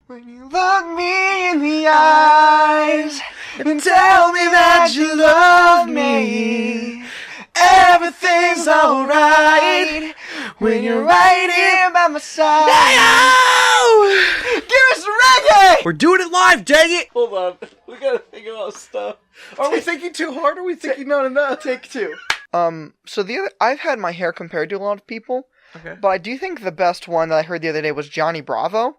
When you look me in the eyes and tell me that you love me, everything's alright when you're right here by my side. No! Give us some reggae! We're doing it live, dang it! Hold on, we gotta think about stuff. Are we thinking too hard, or are we thinking not enough? Take two. So I've had my hair compared to a lot of people, Okay. but I do think the best one that I heard the other day was Johnny Bravo.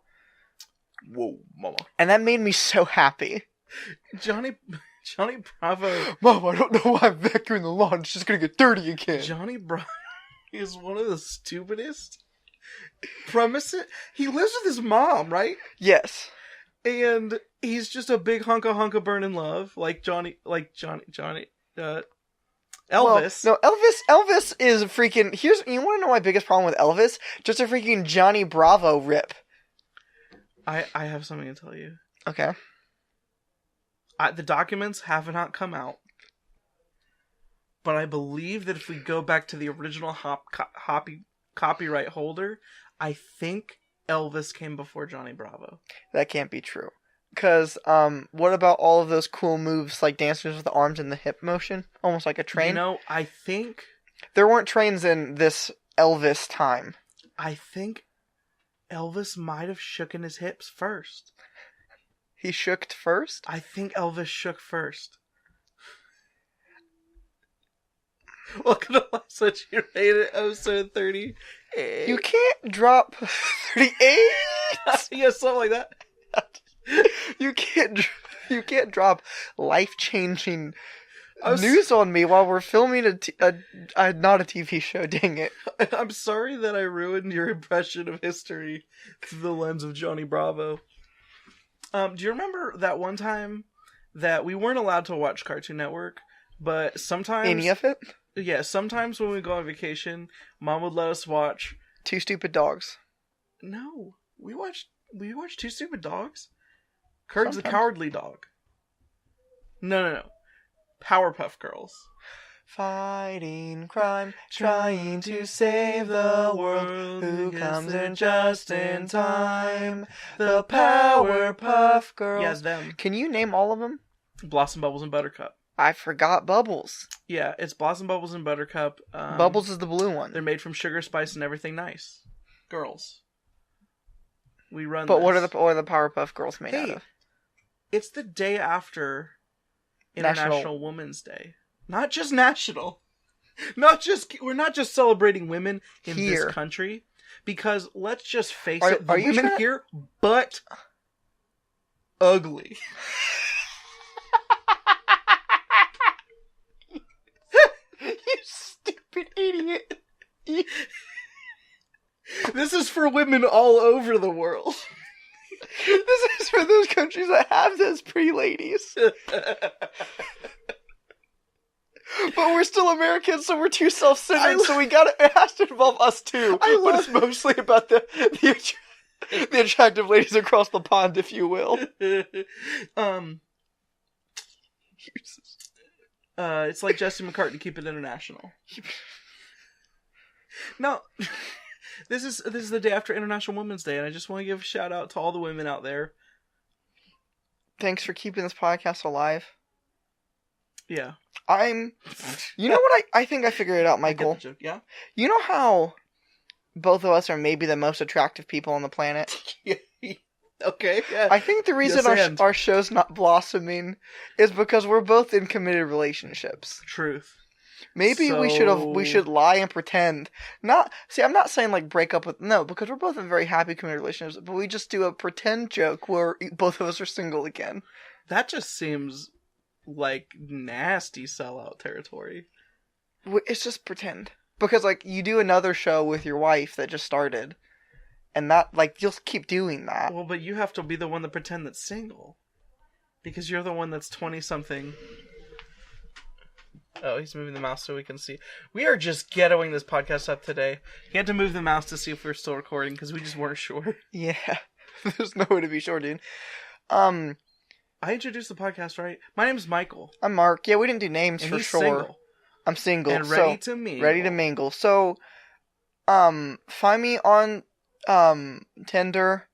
Whoa, mama. And that made me so happy. Johnny Bravo. Mom, I don't know why I'm vacuuming the lawn. It's just gonna get dirty again. Johnny Bravo is one of the stupidest premises. He lives with his mom, right? Yes. And he's just a big hunk of burning love, like Johnny, Elvis. Well, no, Elvis is freaking... You wanna know my biggest problem with Elvis? Just a freaking Johnny Bravo rip. I have something to tell you. Okay. The documents have not come out, but I believe that if we go back to the original copyright holder, I think Elvis came before Johnny Bravo. That can't be true. Because, what about all of those cool moves like dancers with the arms and the hip motion? Almost like a train? You know, I think... There weren't trains in this Elvis time. I think Elvis might have shooken his hips first. He shooked first? I think Elvis shook first. Welcome to Life Switch. You rated episode 30. You can't drop 38? Yeah, something like that. You can't drop life-changing news on me while we're filming not a TV show, dang it. I'm sorry that I ruined your impression of history through the lens of Johnny Bravo. Do you remember that one time that we weren't allowed to watch Cartoon Network, but sometimes... Any of it? Yeah, sometimes when we go on vacation, Mom would let us watch... Two Stupid Dogs. No, we watched Two Stupid Dogs? Courage the Sometimes. Cowardly Dog. No. Powerpuff Girls. Fighting crime, trying to save the world. Who comes in just in time? The Powerpuff Girls. Yeah, them. Can you name all of them? Blossom, Bubbles, and Buttercup. I forgot Bubbles. Yeah, it's Blossom, Bubbles, and Buttercup. Bubbles is the blue one. They're made from sugar, spice, and everything nice. Girls. We run But this. what are the Powerpuff Girls made out of? It's the day after National- International Women's Day. Not just national. We're not just celebrating women in Here. this country. Because let's just face Are it, the you women trying- here, but ugly. You stupid idiot. This is for women all over the world. This is for those countries that have those pretty ladies. But we're still Americans, so we're too self-centered, so it has to involve us too. But it's mostly about the attractive ladies across the pond, if you will. It's like Jesse McCartney, keep it international. No, this is the day after International Women's Day, and I just want to give a shout out to all the women out there. Thanks for keeping this podcast alive. Yeah. You know what? I think I figured it out, Michael. I get the joke, yeah? You know how both of us are maybe the most attractive people on the planet? Okay, yeah. I think the reason our show's not blossoming is because we're both in committed relationships. Truth. Maybe we should lie and pretend. I'm not saying like break up with, no, because we're both in very happy committed relationships, but we just do a pretend joke where both of us are single again. That just seems like nasty sellout territory. It's just pretend. Because like you do another show with your wife that just started, and that like you'll keep doing that. Well, but you have to be the one to pretend that's single. Because you're the one that's 20-something. Oh, he's moving the mouse so we can see. We are just ghettoing this podcast up today. He had to move the mouse to see if we were still recording because we just weren't sure. Yeah, there's no way to be sure, dude. I introduced the podcast, right? My name's Michael. I'm Mark. Yeah, we didn't do names and for he's sure. Single. I'm single. And ready to mingle. Ready to mingle. So, find me on Tinder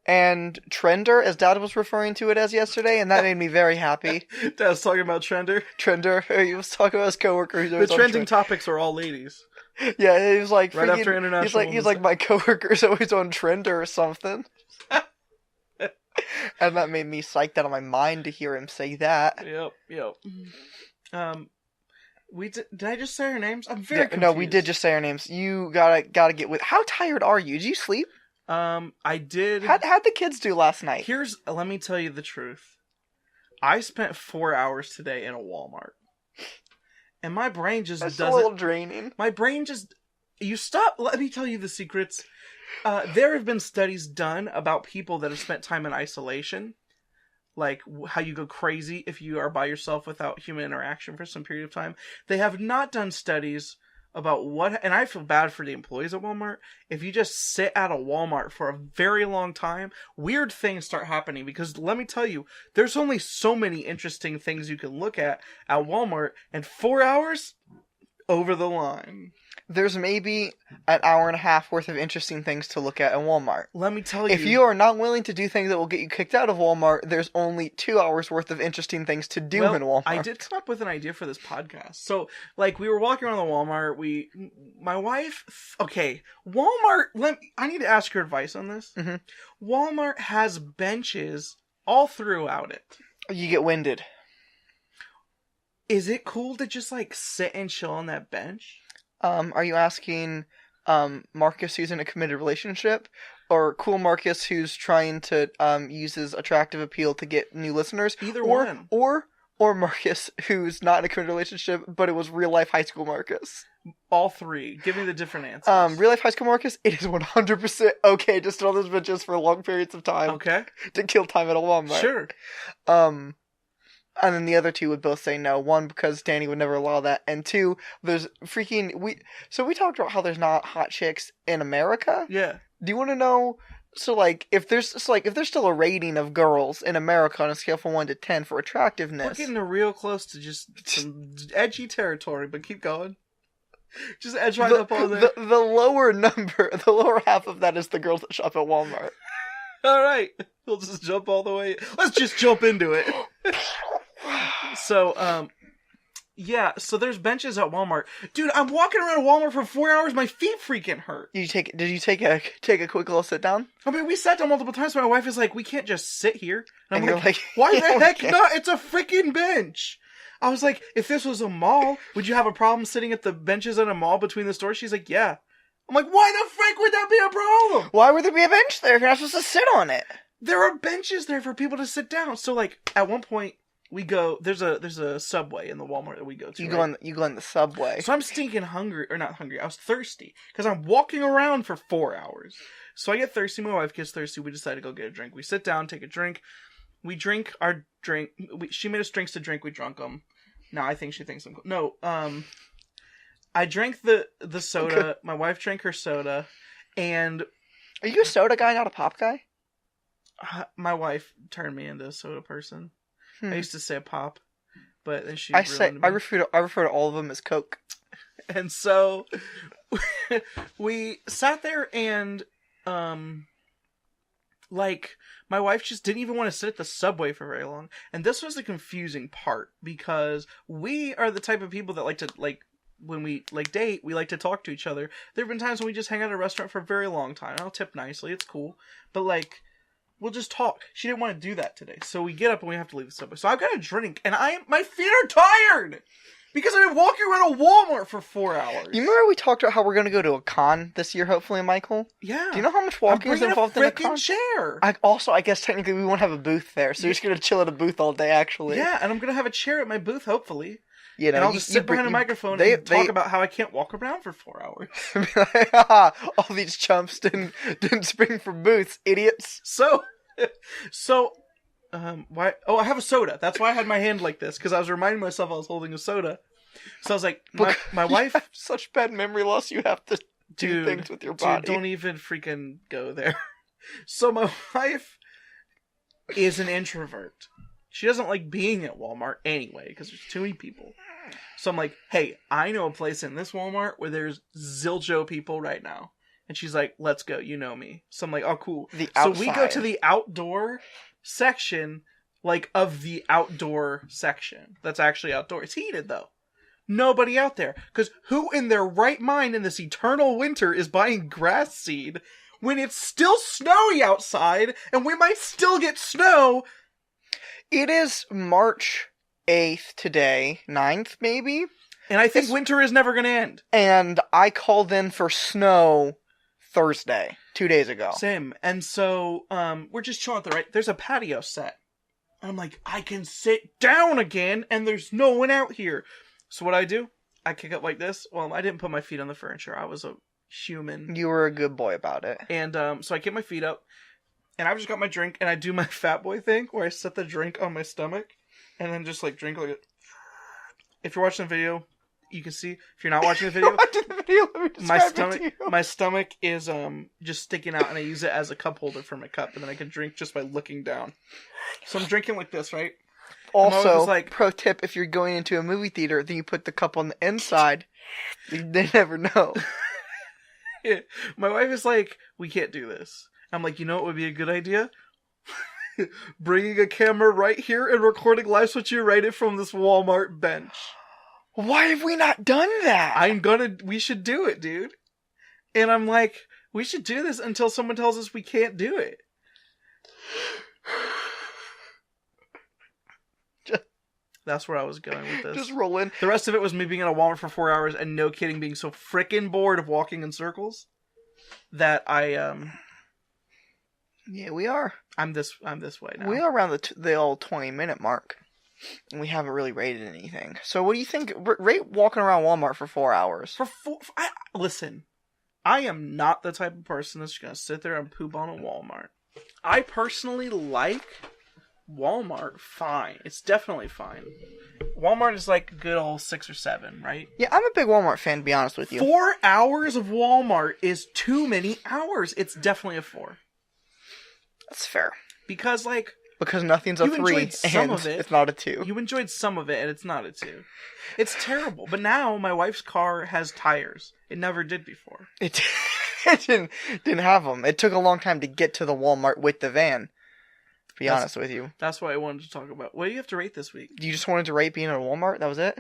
and Trender, as Dad was referring to it as yesterday, and that made me very happy. Dad was talking about Trender. Trender, he was talking about his coworker who's The always on trending topics are all ladies. Yeah, he was like, Right after International he's like my coworker's always on Trender or something. And that made me psyched out of my mind to hear him say that. Yep. Did I just say our names? I'm very confused. No, we did just say our names. You gotta get with. How tired are you? Did you sleep? I did. How'd the kids do last night? Let me tell you the truth. I spent 4 hours today in a Walmart. And my brain just doesn't... That's a little draining. My brain just... Let me tell you the secrets. There have been studies done about people that have spent time in isolation. Like, how you go crazy if you are by yourself without human interaction for some period of time. They have not done studies about what... And I feel bad for the employees at Walmart. If you just sit at a Walmart for a very long time, weird things start happening. Because let me tell you, there's only so many interesting things you can look at Walmart. And 4 hours? Over the line. There's maybe an hour and a half worth of interesting things to look at Walmart. Let me tell you. If you are not willing to do things that will get you kicked out of Walmart, there's only 2 hours worth of interesting things to do in Walmart. I did come up with an idea for this podcast. So, like, we were walking around the Walmart. My wife, okay, Walmart, I need to ask your advice on this. Mm-hmm. Walmart has benches all throughout it. You get winded. Is it cool to just, like, sit and chill on that bench? Are you asking Marcus who's in a committed relationship, or cool Marcus who's trying to use his attractive appeal to get new listeners? Either one. Or Marcus who's not in a committed relationship, but it was real life high school Marcus? All three. Give me the different answers. Real life high school Marcus, it is 100% okay to sit on those benches for long periods of time. Okay. To kill time at a Walmart. Sure. And then the other two would both say no. One, because Danny would never allow that. And two, there's we talked about how there's not hot chicks in America. Yeah. Do you want to know? So, like, if there's still a rating of girls in America on a scale from 1 to 10 for attractiveness. We're getting real close to just some edgy territory, but keep going. Just edge right up on there. The lower number, the lower half of that is the girls that shop at Walmart. All right. We'll just jump all the way. Let's just jump into it. So, yeah, so there's benches at Walmart. Dude, I'm walking around Walmart for 4 hours, my feet freaking hurt. Did you take a quick little sit down? I mean, we sat down multiple times, but my wife is like, we can't just sit here. And I'm like, why the heck not? It's a freaking bench. I was like, if this was a mall, would you have a problem sitting at the benches at a mall between the stores? She's like, yeah. I'm like, why the frick would that be a problem? Why would there be a bench there if you're not supposed to sit on it? There are benches there for people to sit down. So, like, at one point, we go. There's a Subway in the Walmart that we go to. You go in the Subway. So I'm stinking hungry, or not hungry. I was thirsty because I'm walking around for 4 hours. So I get thirsty. My wife gets thirsty. We decide to go get a drink. We sit down, take a drink. We drink our drink. She made us drinks to drink. We drunk them. Now I think she thinks I'm cool. No. I drank the soda. My wife drank her soda, and are you a soda guy, not a pop guy? My wife turned me into a soda person. I used to say pop, but then she I refer to all of them as Coke. And so we sat there and like my wife just didn't even want to sit at the Subway for very long. And this was the confusing part because we are the type of people that like to when we date, we like to talk to each other. There have been times when we just hang out at a restaurant for a very long time. I'll tip nicely, it's cool. But we'll just talk. She didn't want to do that today. So we get up and we have to leave the Subway. So I've got a drink, and my feet are tired! Because I've been walking around a Walmart for 4 hours. You remember we talked about how we're going to go to a con this year, hopefully, Michael? Yeah. Do you know how much walking is involved in a con? Chair. I guess technically we won't have a booth there, so you're just going to chill at a booth all day, actually. Yeah, and I'm going to have a chair at my booth, hopefully. You know, and I'll just sit behind a microphone and talk about how I can't walk around for 4 hours. All these chumps didn't spring from booths, idiots. So, why? Oh, I have a soda. That's why I had my hand like this, because I was reminding myself I was holding a soda. So I was like, my wife... You have such bad memory loss, you have to do things with your body. Dude, don't even freaking go there. So my wife is an introvert. She doesn't like being at Walmart anyway, because there's too many people. So I'm like, hey, I know a place in this Walmart where there's zilcho people right now. And she's like, let's go, you know me. So I'm like, oh, cool. So we go to the outdoor section, like, of the outdoor section. That's actually outdoor. It's heated, though. Nobody out there. Because who in their right mind in this eternal winter is buying grass seed when it's still snowy outside and we might still get snow? It is March 8th today, 9th maybe? And I think winter is never going to end. And I called in for snow Thursday, 2 days ago. Same. And so we're just chilling at the right. There's a patio set. I'm like, I can sit down again and there's no one out here. So what I do, I kick up like this. Well, I didn't put my feet on the furniture. I was a human. You were a good boy about it. And so I kick my feet up, and I've just got my drink, and I do my fat boy thing, where I set the drink on my stomach, and then just, like, drink like it. If you're watching the video, you can see. If you're not watching the video, my stomach is just sticking out, and I use it as a cup holder for my cup, and then I can drink just by looking down. So I'm drinking like this, right? Also, pro tip, if you're going into a movie theater, then you put the cup on the inside. They never know. Yeah. My wife is like, we can't do this. I'm like, you know what would be a good idea? Bringing a camera right here and recording live switch you right it from this Walmart bench. Why have we not done that? We should do it, dude. And I'm like, we should do this until someone tells us we can't do it. That's where I was going with this. Just roll in. The rest of it was me being in a Walmart for 4 hours and no kidding being so frickin' bored of walking in circles that Yeah, we are. I'm this way now. We are around the old 20-minute mark. And we haven't really rated anything. So what do you think? Rate walking around Walmart for 4 hours. Listen, I am not the type of person that's going to sit there and poop on a Walmart. I personally like Walmart fine. It's definitely fine. Walmart is like a good old 6 or 7, right? Yeah, I'm a big Walmart fan, to be honest with you. 4 hours of Walmart is too many hours. It's definitely a 4. That's fair. Because nothing's a 3 and it's not a 2. You enjoyed some of it and it's not a 2. It's terrible. But now my wife's car has tires. It never did before. It didn't have them. It took a long time to get to the Walmart with the van. Be honest with you. That's what I wanted to talk about. What do you have to rate this week? You just wanted to rate being at a Walmart? That was it?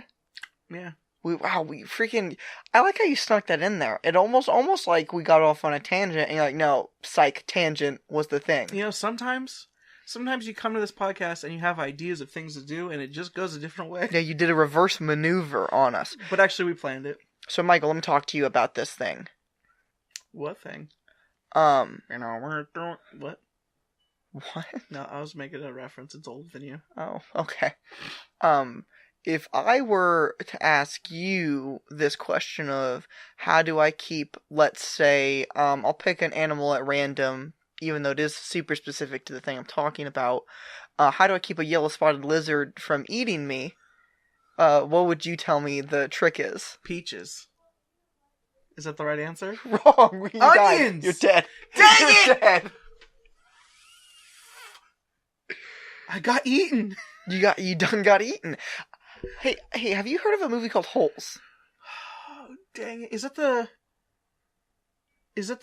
Yeah. We freaking... I like how you snuck that in there. It almost like we got off on a tangent and you're like, no, psych, tangent was the thing. You know, sometimes you come to this podcast and you have ideas of things to do and it just goes a different way. Yeah, you did a reverse maneuver on us. But actually we planned it. So Michael, let me talk to you about this thing. What thing? What? What? No, I was making a reference. It's older than you. Oh, okay. If I were to ask you this question of how do I keep, let's say, I'll pick an animal at random, even though it is super specific to the thing I'm talking about. How do I keep a yellow-spotted lizard from eating me? What would you tell me the trick is? Peaches. Is that the right answer? Wrong. You Onions! Died. You're dead. Dang You're it! dead. I got eaten. You done got eaten. Hey, have you heard of a movie called Holes? Oh, dang it. Is that the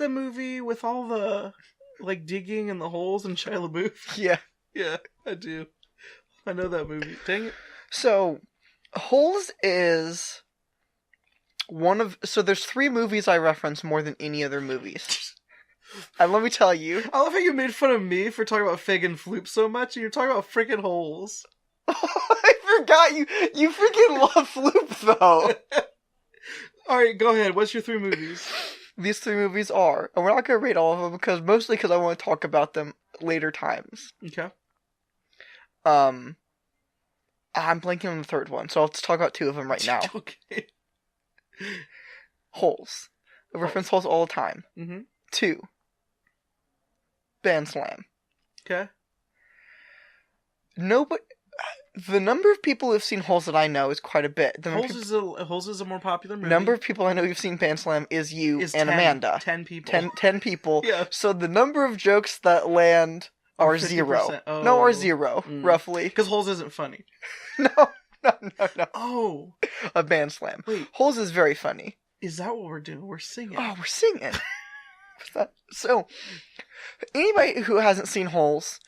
movie with all the, like, digging in the holes in Shia LaBeouf? Yeah. Yeah, I do. I know that movie. Dang it. So, Holes is so there's 3 movies I reference more than any other movies. And let me tell you. I love how you made fun of me for talking about Fig and Floop so much, and you're talking about freaking holes. I forgot you freaking love Floop, though. Alright, go ahead. What's your 3 movies? These 3 movies are, and we're not going to rate all of them, mostly because I want to talk about them later times. Okay. I'm blanking on the 3rd one, so let's talk about 2 of them right now. Okay. Holes. I reference Holes all the time. Mm-hmm. 2. Band Slam. Okay. The number of people who've seen Holes that I know is quite a bit. Holes is a more popular movie. Number of people I know who've seen Band Slam is you and 10, Amanda. 10 people. 10 people. Yeah. So the number of jokes that land are 0. Oh. No, are 0, roughly. Because Holes isn't funny. No. Oh. A Band Slam. Wait. Holes is very funny. Is that what we're doing? We're singing. Oh, we're singing. So, anybody who hasn't seen Holes,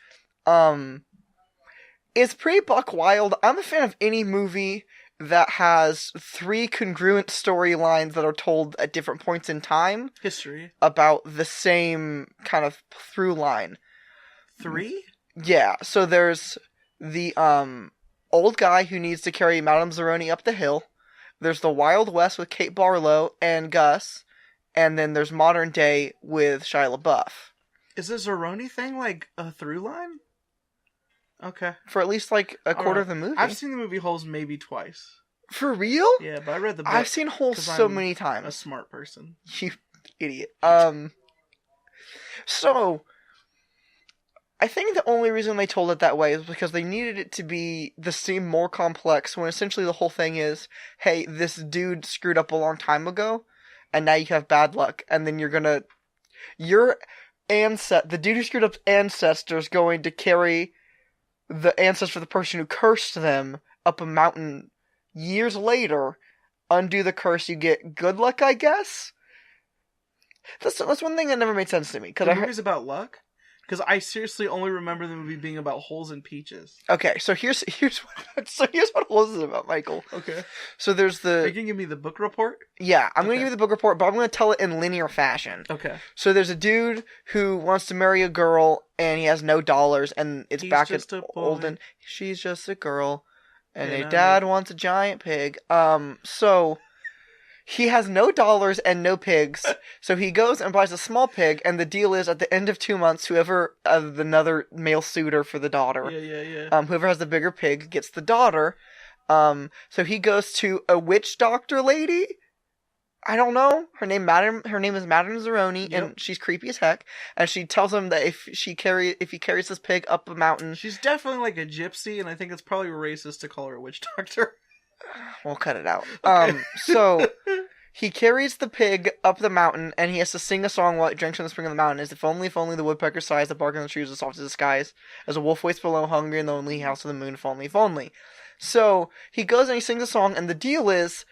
it's pretty buck wild. I'm a fan of any movie that has 3 congruent storylines that are told at different points in time. History. About the same kind of through line. 3? Yeah, so there's the, old guy who needs to carry Madame Zeroni up the hill. There's the Wild West with Kate Barlow and Gus. And then there's modern day with Shia LaBeouf. Is the Zeroni thing like a through line? Okay. For at least like a quarter of the movie. I've seen the movie Holes maybe twice. For real? Yeah, but I read the book. I've seen Holes so many times. A smart person. You idiot. So, I think the only reason they told it that way is because they needed it to seem more complex, when essentially the whole thing is, hey, this dude screwed up a long time ago, and now you have bad luck, and then the dude who screwed up's ancestor's going to carry the ancestor of the person who cursed them up a mountain years later, undo the curse, you get good luck, I guess? That's one thing that never made sense to me. The movie's about luck? Because I seriously only remember the movie being about holes and peaches. Okay, so here's what Holes is about, Michael. Okay. So there's Are you going to give me the book report? Yeah, I'm going to give you the book report, but I'm going to tell it in linear fashion. Okay. So there's a dude who wants to marry a girl, and he has no dollars, and it's He's back just at a boy. Olden. She's just a girl, and Yeah, her dad wants a giant pig. So he has no dollars and no pigs, so he goes and buys a small pig, and the deal is, at the end of 2 months, whoever, another male suitor for the daughter, whoever has the bigger pig gets the daughter. So he goes to a witch doctor lady. I don't know. Her name is Madame Zeroni, and she's creepy as heck. And she tells him that if he carries this pig up a mountain, she's definitely like a gypsy, and I think it's probably racist to call her a witch doctor. We'll cut it out. Okay. So he carries the pig up the mountain, and he has to sing a song while it drinks from the spring of the mountain. If only the woodpecker sighs, the bark on the trees as soft as the skies, as a wolf waits below, hungry in the lonely house of the moon, if only. So he goes and he sings a song, and the deal is,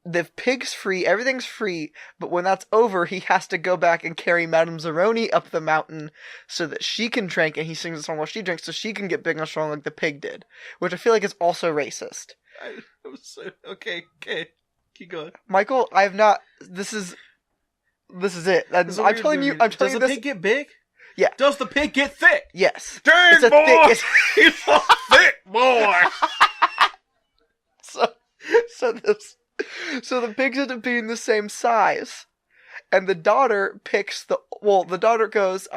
the pig's free, everything's free, but when that's over, he has to go back and carry Madame Zeroni up the mountain so that she can drink, and he sings a song while she drinks so she can get big and strong like the pig did, which I feel like is also racist. Okay, keep going. Michael, this is it. I'm telling you this. Does the pig get big? Yeah. Does the pig get thick? Yes. Dang, boy! He's a thick boy! So the pigs end up being the same size. And the daughter goes,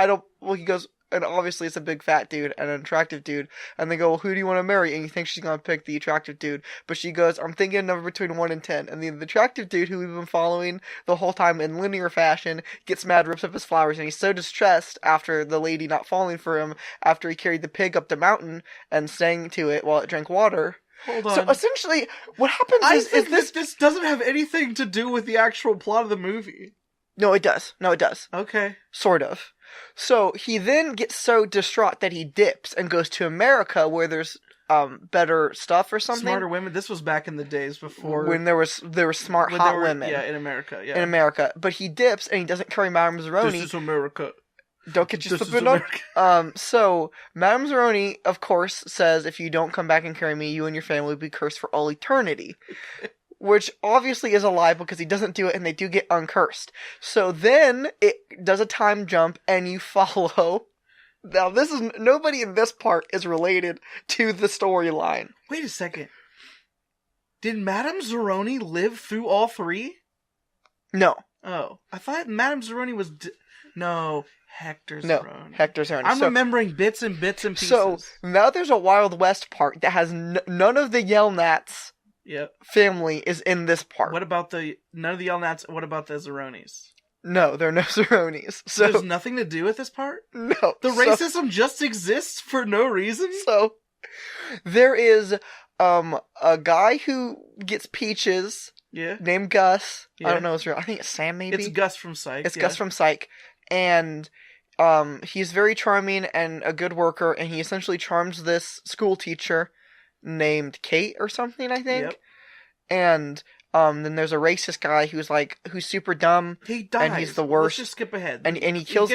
and obviously it's a big fat dude and an attractive dude. And they go, well, who do you want to marry? And you think she's going to pick the attractive dude. But she goes, I'm thinking a number between 1 and 10. And the attractive dude, who we've been following the whole time in linear fashion, gets mad, rips up his flowers, and he's so distressed after the lady not falling for him, after he carried the pig up the mountain and sang to it while it drank water. Hold on. So essentially, what happens is this doesn't have anything to do with the actual plot of the movie. No, it does. Okay. Sort of. So he then gets so distraught that he dips and goes to America, where there's better stuff or something. Smarter women. This was back in the days before, when there were smart hot women. Yeah, in America. Yeah, in America. But he dips and he doesn't carry Madame Zeroni. This is America. Don't get you slipping on. So Madame Zeroni, of course, says, if you don't come back and carry me, you and your family will be cursed for all eternity. Which obviously is a lie, because he doesn't do it and they do get uncursed. So then it does a time jump and you follow. Now nobody in this part is related to the storyline. Wait a second. Did Madame Zeroni live through all 3? No. Oh. I thought Madame Zeroni was... No. Hector Zeroni. No, Hector Zeroni. I'm remembering bits and pieces. So now there's a Wild West part that has none of the Yelnats family is in this part. What about none of the Yelnats? What about the Zeronis? No, there are no Zeronis. So there's nothing to do with this part? No. The racism just exists for no reason? So there is a guy who gets peaches. Yeah. Named Gus. Yeah. I don't know his real. I think it's Sam, maybe. It's Gus from Psych. Gus from Psych. And he's very charming and a good worker, and he essentially charms this school teacher named Kate or something, I think. Yep. And Then there's a racist guy who's super dumb. He dies. And he's the worst. Let's just skip ahead. And he kills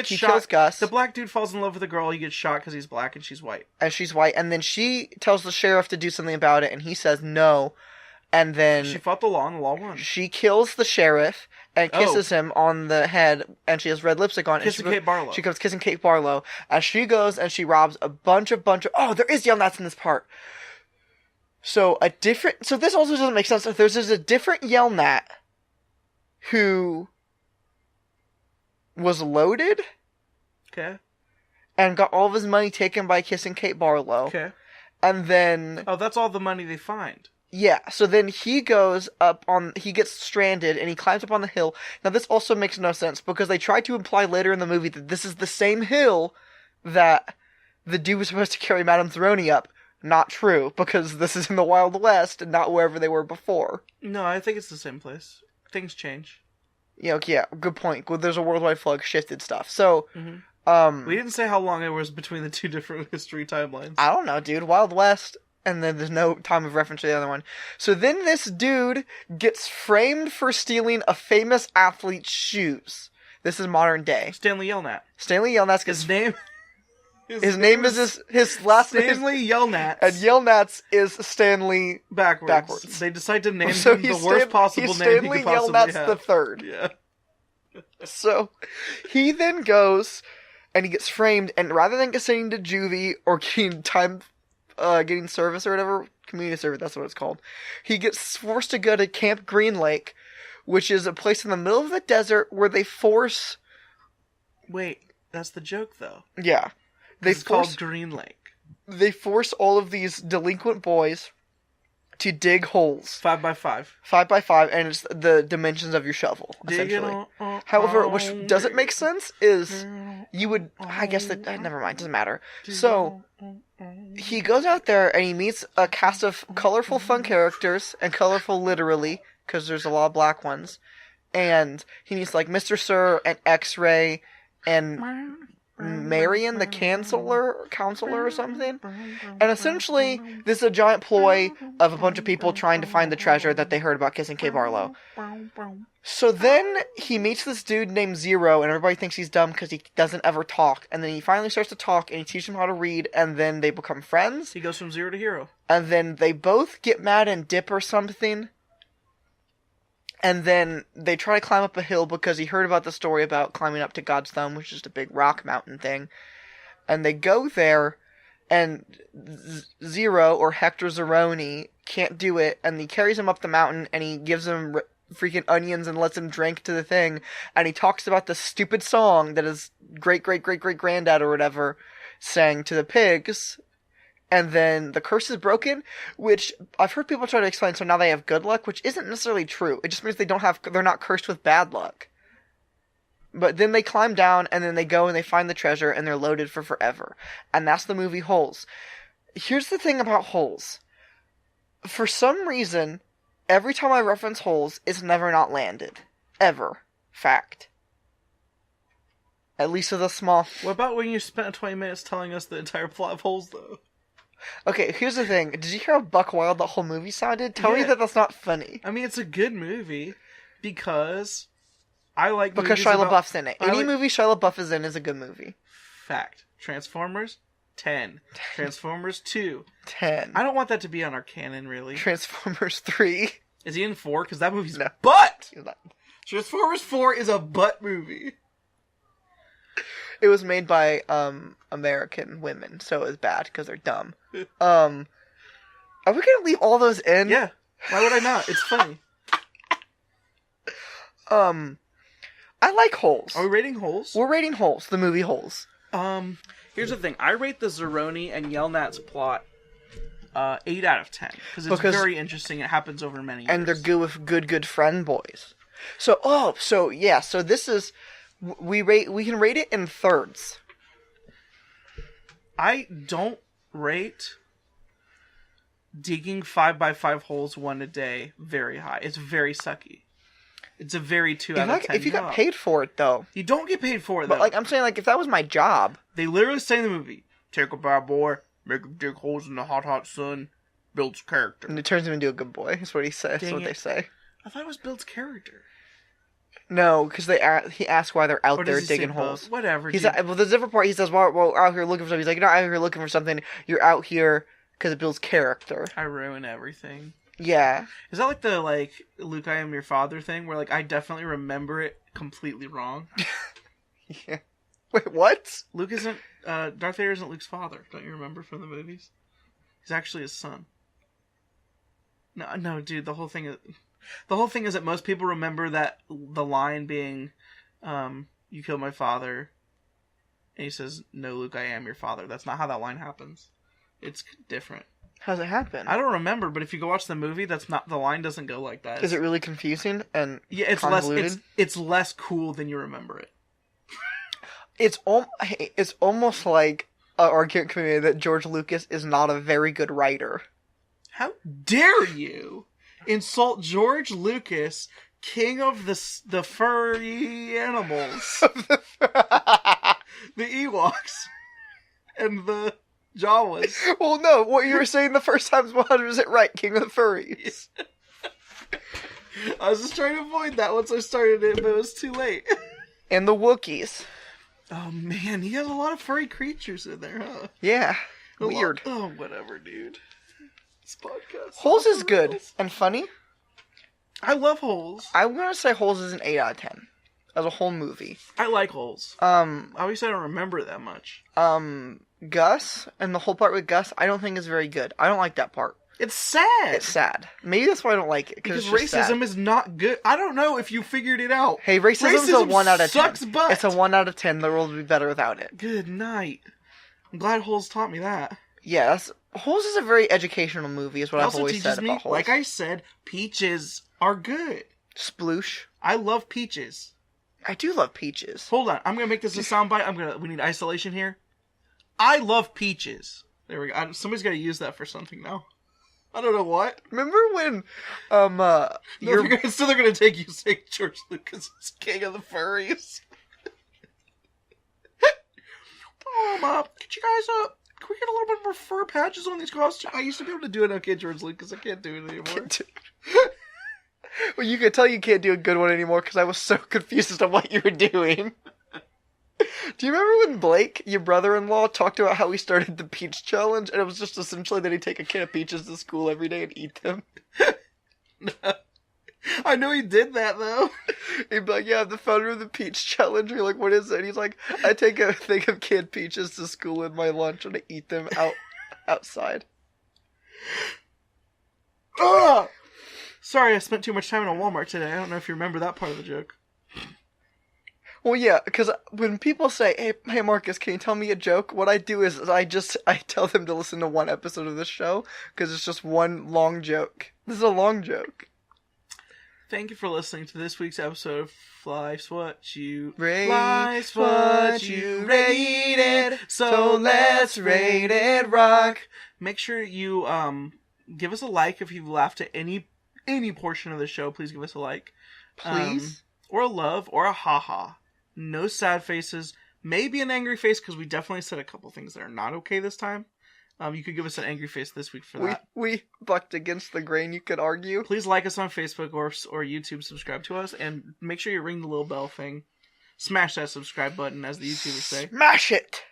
Gus. The black dude falls in love with the girl. He gets shot because he's black and she's white. And she's white. And then she tells the sheriff to do something about it, and he says no. And then she fought the law, and the law won. She kills the sheriff and kisses him on the head, and she has red lipstick on. Kissing Kate Barlow. She comes kissing Kate Barlow, and she goes and she robs a bunch of. Oh, there is Yell Nats in this part. So this also doesn't make sense. There's a different Yell Nat who was loaded. Okay. And got all of his money taken by kissing Kate Barlow. Okay. And then... Oh, that's all the money they find. Yeah, so then he gets stranded, and he climbs up on the hill. Now, this also makes no sense, because they try to imply later in the movie that this is the same hill that the dude was supposed to carry Madame Theroney up. Not true, because this is in the Wild West, and not wherever they were before. No, I think it's the same place. Things change. Yeah, good point. Well, there's a worldwide flood, shifted stuff. So, we didn't say how long it was between the two different history timelines. I don't know, dude. Wild West... And then there's no time of reference to the other one. So then this dude gets framed for stealing a famous athlete's shoes. This is modern day. Stanley Yelnat. Stanley Yelnats gets... His name is his last name. Stanley Yelnats. And Yelnats is Stanley backwards. They decide to name him the worst possible name he could possibly have. Stanley Yelnats the third. Yeah. So he then goes and he gets framed, and rather than getting to juvie or getting service or whatever, community service, that's what it's called, he gets forced to go to Camp Green Lake, which is a place in the middle of the desert where they force... Wait, that's the joke, though. Yeah. It's called Green Lake. They force all of these delinquent boys to dig holes. 5x5. 5x5, and it's the dimensions of your shovel, essentially. However, which doesn't make sense is you would... I guess that... never mind, doesn't matter. So... he goes out there and he meets a cast of colorful fun characters, and colorful literally, because there's a lot of black ones. And he meets like Mr. Sir and X-Ray and Marion, the counselor or something. And essentially, this is a giant ploy of a bunch of people trying to find the treasure that they heard about kissing Kate Barlow. So then he meets this dude named Zero, and everybody thinks he's dumb because he doesn't ever talk. And then he finally starts to talk, and he teaches him how to read, and then they become friends. He goes from zero to hero. And then they both get mad and dip or something. And then they try to climb up a hill because he heard about the story about climbing up to God's Thumb, which is just a big rock mountain thing. And they go there, and Zero, or Hector Zeroni, can't do it, and he carries him up the mountain, and he gives him freaking onions and lets him drink to the thing, and he talks about the stupid song that his great-great-great-great-granddad or whatever sang to the pigs, and then the curse is broken, which I've heard people try to explain, so now they have good luck, which isn't necessarily true. It just means they're not cursed with bad luck. But then they climb down, and then they go and they find the treasure, and they're loaded for forever. And that's the movie Holes. Here's the thing about Holes. For some reason, every time I reference Holes, it's never not landed. Ever. Fact. At least with a small... What about when you spent 20 minutes telling us the entire plot of Holes, though? Okay, here's the thing. Did you hear how buck wild the whole movie sounded? Tell me that that's not funny. I mean, it's a good movie because I like because movies Shia LaBeouf's in it. Any movie Shia LaBeouf is in is a good movie. Fact. Transformers, 10. Transformers 2. 10. I don't want that to be on our canon, really. Transformers 3. Is he in 4? Because that movie's no. butt! Transformers 4 is a butt movie. It was made by American women, so it was bad because they're dumb. Are we gonna leave all those in? Yeah. Why would I not? It's funny. I like Holes. Are we rating Holes? We're rating Holes, the movie Holes. Here's the thing. I rate the Zeroni and Yelnats plot 8 out of 10 because it's very interesting. It happens over many years, and they're good with good friend boys. So this is. We can rate it in thirds. I don't rate digging 5x5 holes one a day very high. It's very sucky. It's a very 2 out of 10 if you got paid for it, though. You don't get paid for it, though. But, I'm saying, if that was my job. They literally say in the movie, take a bad boy, make him dig holes in the hot sun, builds character. And it turns him into a good boy, is what he says. That's what they say. I thought it was Bill's character. No, because he asks why they're out Or there does he say digging holes. both? Whatever. He's dude. well, the different part. He says, "Well, we're out here looking for something." He's like, "You're not out here looking for something. You're out here because of Bill's character." I ruin everything. Yeah. Is that like the Luke, I am your father thing, where I definitely remember it completely wrong? Yeah. Wait, what? Luke isn't. Darth Vader isn't Luke's father. Don't you remember from the movies? He's actually his son. No, dude. The whole thing is that most people remember that the line being, "You killed my father," and he says, "No, Luke, I am your father." That's not how that line happens. It's different. How's it happen? I don't remember, but if you go watch the movie, the line doesn't go like that. Is it really confusing and it's convoluted? It's less cool than you remember it. It's almost like an argument can be made that George Lucas is not a very good writer. How dare you insult George Lucas, king of the furry animals, the Ewoks, and the Jawas? Well, no, what you were saying the first time is 100% right, King of the Furries. I was just trying to avoid that once I started it, but it was too late. And the Wookiees. Oh man, he has a lot of furry creatures in there, huh? Yeah, weird. Oh, whatever, dude. This podcast. Holes is good and funny. I love Holes. I'm gonna say Holes is an 8 out of 10 as a whole movie. I like Holes. Obviously, I don't remember it that much. Gus and the whole part with Gus, I don't think is very good. I don't like that part. It's sad. It's sad. Maybe that's why I don't like it. Because it's racism sad. is not good. I don't know if you figured it out. Hey, racism's a 1 out of 10. Sucks butt. It's a 1 out of 10. The world would be better without it. Good night. I'm glad Holes taught me that. Yeah, Holes is a very educational movie, is what I've always said about Holes. Like I said, peaches are good. Sploosh. I love peaches. I do love peaches. Hold on, I'm gonna make this a soundbite. We need isolation here. I love peaches. There we go. Somebody's got to use that for something now. I don't know what. Remember when, so they're gonna take you saying George Lucas is king of the furries. Could you guys can we get a little bit more fur patches on these costumes? I used to be able to do it okay, George Lucas. I can't do it anymore. Well, you can tell you can't do a good one anymore because I was so confused as to what you were doing. Do you remember when Blake, your brother-in-law, talked about how he started the peach challenge, and it was just essentially that he'd take a can of peaches to school every day and eat them? No. I know he did that, though. He'd be like, yeah, I'm the founder of the peach challenge. You're like, what is it? And he's like, I take a thing of canned peaches to school in my lunch and I eat them outside. Ugh! Sorry, I spent too much time in a Walmart today. I don't know if you remember that part of the joke. Well, yeah, because when people say, hey, Marcus, can you tell me a joke? What I do is I tell them to listen to one episode of this show, because it's just one long joke. This is a long joke. Thank you for listening to this week's episode of Life's What You Rate. Life's What You Rated. So let's rate it rock. Make sure you give us a like if you've laughed at any portion of the show. Please give us a like. Please? Or a love or a haha. No sad faces. Maybe an angry face, because we definitely said a couple things that are not okay this time. You could give us an angry face this week for that. We bucked against the grain, you could argue. Please like us on Facebook or YouTube, subscribe to us, and make sure you ring the little bell thing. Smash that subscribe button, as the YouTubers say. Smash it!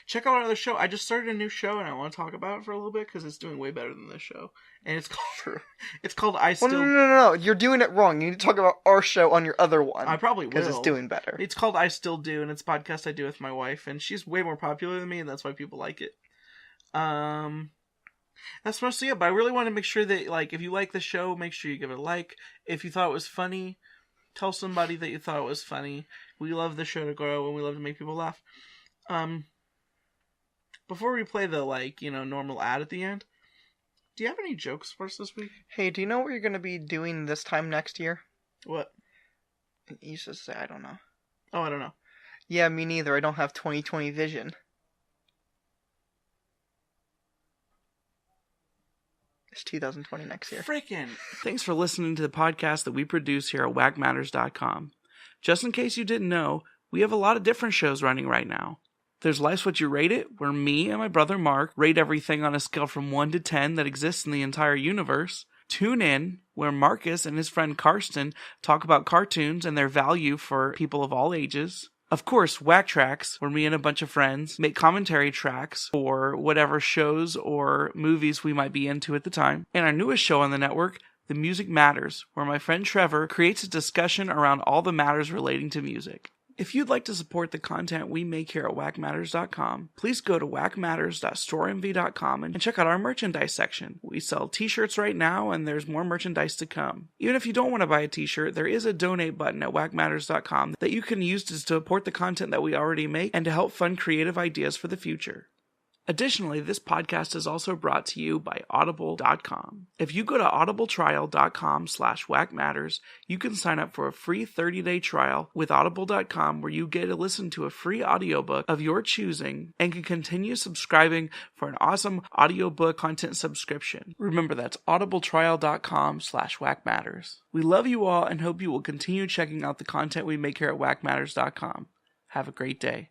Check out our other show. I just started a new show, and I want to talk about it for a little bit, because it's doing way better than this show. And it's called I Still... Well, no, you're doing it wrong. You need to talk about our show on your other one. I probably will. Because it's doing better. It's called I Still Do, and it's a podcast I do with my wife, and she's way more popular than me, and that's why people like it. That's mostly it, but I really want to make sure that, if you like the show, make sure you give it a like. If you thought it was funny, tell somebody that you thought it was funny. We love the show to grow, and we love to make people laugh. Before we play the, normal ad at the end, do you have any jokes for us this week? Hey, do you know what you're going to be doing this time next year? What? You used to say, I don't know. Oh, I don't know. Yeah, me neither. I don't have 20/20 vision. It's 2020 next year. Freaking! Thanks for listening to the podcast that we produce here at WackMatters.com. Just in case you didn't know, we have a lot of different shows running right now. There's Life's What You Rate It, where me and my brother Mark rate everything on a scale from 1 to 10 that exists in the entire universe. Tune In, where Marcus and his friend Karsten talk about cartoons and their value for people of all ages. Of course, Whack Tracks, where me and a bunch of friends make commentary tracks for whatever shows or movies we might be into at the time. And our newest show on the network, The Music Matters, where my friend Trevor creates a discussion around all the matters relating to music. If you'd like to support the content we make here at WackMatters.com, please go to WackMatters.storeenvy.com and check out our merchandise section. We sell t-shirts right now, and there's more merchandise to come. Even if you don't want to buy a t-shirt, there is a donate button at WackMatters.com that you can use to support the content that we already make and to help fund creative ideas for the future. Additionally, this podcast is also brought to you by Audible.com. If you go to audibletrial.com/WackMatters, you can sign up for a free 30-day trial with Audible.com where you get to listen to a free audiobook of your choosing and can continue subscribing for an awesome audiobook content subscription. Remember, that's audibletrial.com/WackMatters. We love you all and hope you will continue checking out the content we make here at WackMatters.com. Have a great day.